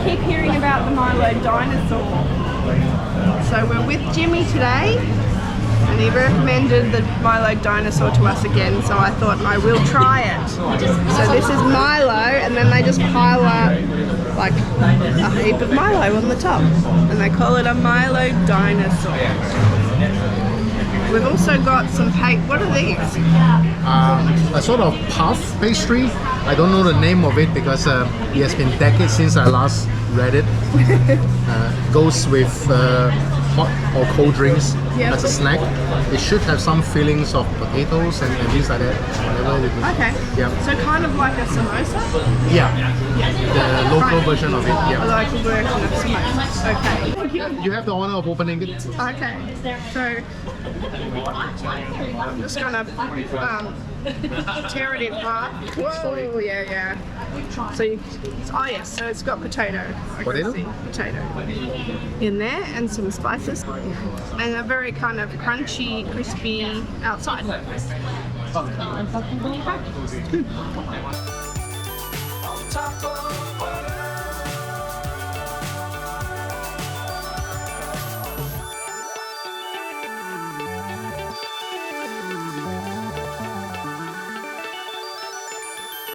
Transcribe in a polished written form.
keep hearing about the Milo Dinosaur. So we're with Jimmy today, and he recommended the Milo Dinosaur to us again, so I thought I will try it. So this is Milo, and then they just pile up like a heap of Milo on the top, and they call it a Milo Dinosaur. We've also got some what are these? A sort of puff pastry. I don't know the name of it because it has been decades since I last read it. Goes with hot or cold drinks as a snack. It should have some fillings of potatoes and things like that. Whatever it is. Okay. Yeah. So kind of like a samosa? Yeah. The local version of it. Yeah. A local version of samosa. Okay. Thank you. You have the honor of opening it. Okay. So I'm just gonna tear it in half. Whoa, yeah. So oh yes, so it's got potato. Potato? Potato in there and some spices and a very kind of crunchy, crispy outside.